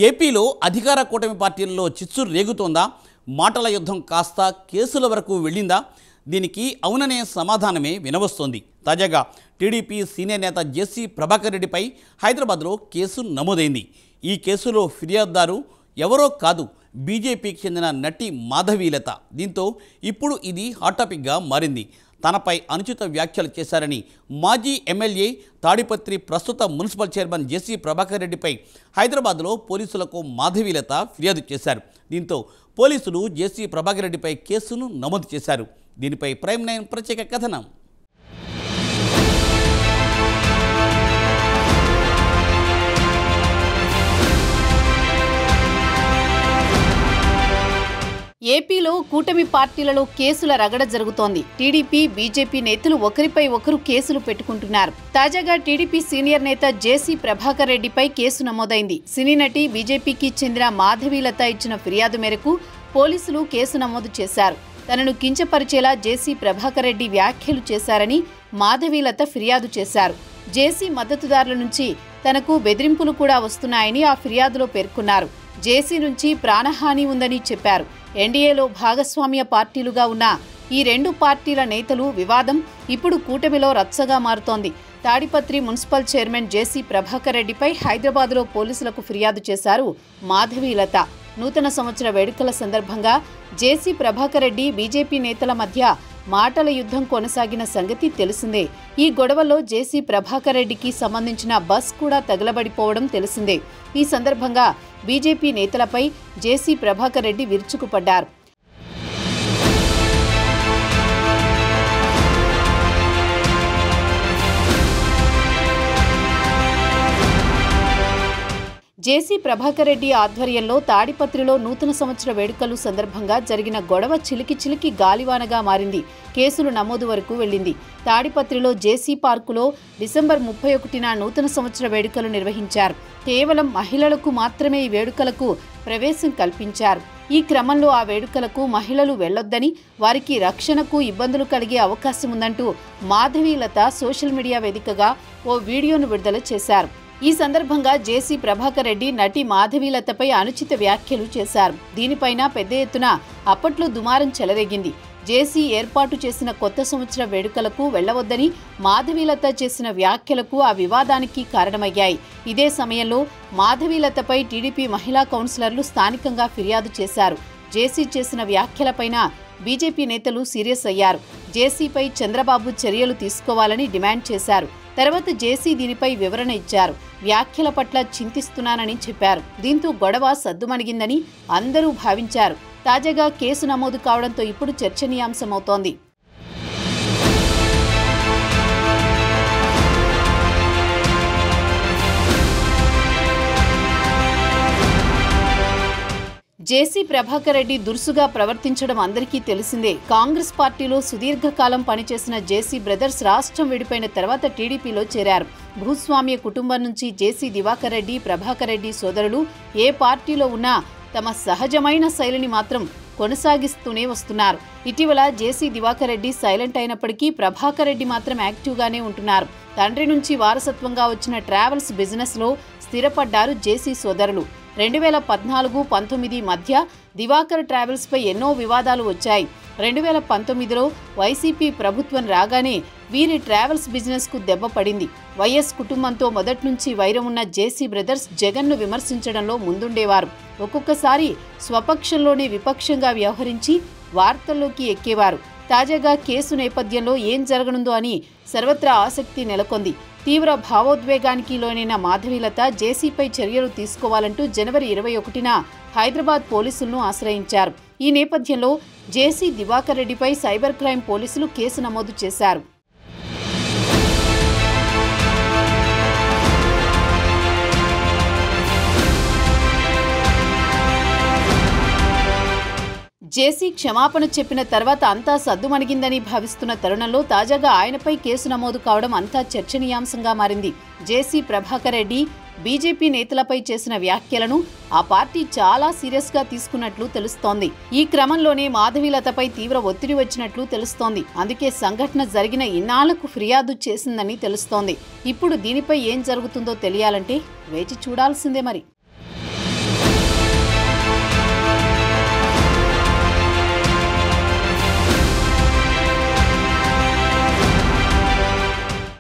ఏపీలో అధికార కూటమి పార్టీల్లో చిచ్చు రేగుతోందా? మాటల యుద్ధం కాస్త కేసుల వరకు వెళ్ళిందా? దీనికి అవుననే సమాధానమే వినవస్తోంది. తాజాగా టీడీపీ సీనియర్ నేత జేసీ ప్రభాకర్ రెడ్డిపై హైదరాబాద్లో కేసు నమోదైంది. ఈ కేసులో ఫిర్యాదుదారు ఎవరో కాదు, బీజేపీకి చెందిన నటి మాధవీలత. దీంతో ఇప్పుడు ఇది హాట్ టాపిక్గా మారింది. తనపై అనుచిత వ్యాఖ్యలు చేశారని మాజీ ఎమ్మెల్యే తాడిపత్రి ప్రస్తుత మున్సిపల్ చైర్మన్ జేసీ ప్రభాకర్ రెడ్డిపై హైదరాబాద్లో పోలీసులకు మాధవీలత ఫిర్యాదు చేశారు. దీంతో పోలీసులు జేసీ ప్రభాకర్ రెడ్డిపై కేసును నమోదు చేశారు. దీనిపై ప్రైమ్ 9 ప్రత్యేక కథనం. ఏపీలో కూటమి పార్టీలలో కేసుల రగడ జరుగుతోంది. టీడీపీ, బీజేపీ నేతలు ఒకరిపై ఒకరు కేసులు పెట్టుకుంటున్నారు. తాజాగా టీడీపీ సీనియర్ నేత జేసీ ప్రభాకర్ రెడ్డిపై కేసు నమోదైంది. సినీ నటి, బీజేపీకి చెందిన మాధవీలత ఇచ్చిన ఫిర్యాదు మేరకు పోలీసులు కేసు నమోదు చేశారు. తనను కించపరిచేలా జేసీ ప్రభాకర్ రెడ్డి వ్యాఖ్యలు చేశారని మాధవీలత ఫిర్యాదు చేశారు. జేసీ మద్దతుదారుల నుంచి తనకు బెదిరింపులు కూడా వస్తున్నాయని ఆ ఫిర్యాదులో పేర్కొన్నారు. జేసీ నుంచి ప్రాణహాని ఉందని చెప్పారు. ఎన్డీఏలో భాగస్వామ్య పార్టీలుగా ఉన్న ఈ రెండు పార్టీల నేతలు వివాదం ఇప్పుడు కూటమిలో రచ్చగా మారుతోంది. తాడిపత్రి మున్సిపల్ చైర్మన్ జేసీ ప్రభాకర్ రెడ్డిపై హైదరాబాద్లో పోలీసులకు ఫిర్యాదు చేశారు మాధవీలత. నూతన సంవత్సర వేడుకల సందర్భంగా జేసీ ప్రభాకర్ రెడ్డి, బీజేపీ నేతల మధ్య మాటల యుద్ధం కొనసాగిన సంగతి తెలిసిందే. ఈ గొడవలో జేసీ ప్రభాకర్ రెడ్డికి సంబంధించిన బస్ కూడా తగలబడిపోవడం తెలిసిందే. ఈ సందర్భంగా బీజేపీ నేతలపై జేసీ ప్రభాకర్ రెడ్డి విరుచుకుపడ్డారు. జేసీ ప్రభాకర్ రెడ్డి ఆధ్వర్యంలో తాడిపత్రిలో నూతన సంవత్సర వేడుకలు సందర్భంగా జరిగిన గొడవ చిలికి గాలివానగా మారింది. కేసులు నమోదు వరకు వెళ్లింది. తాడిపత్రిలో జేసీ పార్కులో డిసెంబర్ 31న నూతన సంవత్సర వేడుకలు నిర్వహించారు. కేవలం మహిళలకు మాత్రమే ఈ వేడుకలకు ప్రవేశం కల్పించారు. ఈ క్రమంలో ఆ వేడుకలకు మహిళలు వెళ్లొద్దని, వారికి రక్షణకు ఇబ్బందులు కలిగే అవకాశం ఉందంటూ మాధవీలత సోషల్ మీడియా వేదికగా ఓ వీడియోను విడుదల చేశారు. ఈ సందర్భంగా జేసీ ప్రభాకర్ రెడ్డి నటి మాధవీలతపై అనుచిత వ్యాఖ్యలు చేశారు. దీనిపైన పెద్ద ఎత్తున అప్పట్లో దుమారం చెలరేగింది. జేసీ ఏర్పాటు చేసిన కొత్త సంవత్సర వేడుకలకు వెళ్లవద్దని మాధవీలత చేసిన వ్యాఖ్యలకు ఆ వివాదానికి కారణమయ్యాయి. ఇదే సమయంలో మాధవీలతపై టీడీపీ మహిళా కౌన్సిలర్లు స్థానికంగా ఫిర్యాదు చేశారు. జేసీ చేసిన వ్యాఖ్యలపైన బీజేపీ నేతలు సీరియస్ అయ్యారు. జేసీపై చంద్రబాబు చర్యలు తీసుకోవాలని డిమాండ్ చేశారు. తర్వాత జేసీ దీనిపై వివరణ ఇచ్చారు. వ్యాఖ్యల పట్ల చింతిస్తున్నానని చెప్పారు. దీంతో గొడవ సద్దుమణిగిందని అందరూ భావించారు. తాజాగా కేసు నమోదు కావడంతో ఇప్పుడు చర్చనీయాంశమవుతోంది. జేసీ ప్రభాకర్ రెడ్డి దురుసుగా ప్రవర్తించడం అందరికీ తెలిసిందే. కాంగ్రెస్ పార్టీలో సుదీర్ఘకాలం పనిచేసిన జేసీ బ్రదర్స్ రాష్ట్రం విడిపోయిన తర్వాత టీడీపీలో చేరారు. భూస్వామ్య కుటుంబం నుంచి జేసీ దివాకర్ రెడ్డి, ప్రభాకర్ రెడ్డి సోదరులు ఏ పార్టీలో ఉన్నా తమ సహజమైన శైలిని మాత్రం కొనసాగిస్తూనే వస్తున్నారు. ఇటీవల జేసీ దివాకర్ రెడ్డి సైలెంట్ అయినప్పటికీ ప్రభాకర్ రెడ్డి మాత్రం యాక్టివ్గానే ఉంటున్నారు. తండ్రి నుంచి వారసత్వంగా వచ్చిన ట్రావెల్స్ బిజినెస్లో స్థిరపడ్డారు జేసీ సోదరులు. 2014-19 మధ్య దివాకర్ ట్రావెల్స్పై ఎన్నో వివాదాలు వచ్చాయి. 2019లో వైసీపీ ప్రభుత్వం రాగానే వీరి ట్రావెల్స్ బిజినెస్కు దెబ్బ పడింది. వైఎస్ కుటుంబంతో మొదటి నుంచి వైరం ఉన్న జేసీ బ్రదర్స్ జగన్ను విమర్శించడంలో ముందుండేవారు. ఒక్కొక్కసారి స్వపక్షంలోనే విపక్షంగా వ్యవహరించి వార్తల్లోకి ఎక్కేవారు. తాజాగా కేసు నేపథ్యంలో ఏం జరగనుందో అని సర్వత్రా ఆసక్తి నెలకొంది. తీవ్ర భావోద్వేగానికి లోనైన మాధవీలత జేసీపై చర్యలు తీసుకోవాలంటూ జనవరి 21న హైదరాబాద్ పోలీసులను ఆశ్రయించారు. ఈ నేపథ్యంలో జేసీ దివాకర్ రెడ్డిపై సైబర్ క్రైమ్ పోలీసులు కేసు నమోదు చేశారు. జేసీ క్షమాపణ చెప్పిన తర్వాత అంతా సద్దుమణిగిందని భావిస్తున్న తరుణంలో తాజాగా ఆయనపై కేసు నమోదు కావడం అంతా చర్చనీయాంశంగా మారింది. జేసీ ప్రభాకర్ రెడ్డి, బీజేపీ నేతలపై చేసిన వ్యాఖ్యలను ఆ పార్టీ చాలా సీరియస్గా తీసుకున్నట్లు తెలుస్తోంది. ఈ క్రమంలోనే మాధవీలతపై తీవ్ర ఒత్తిడి వచ్చినట్లు తెలుస్తోంది. అందుకే సంఘటన జరిగిన ఇన్నాళ్లకు ఫిర్యాదు చేసిందని తెలుస్తోంది. ఇప్పుడు దీనిపై ఏం జరుగుతుందో తెలియాలంటే వేచి చూడాల్సిందే మరి.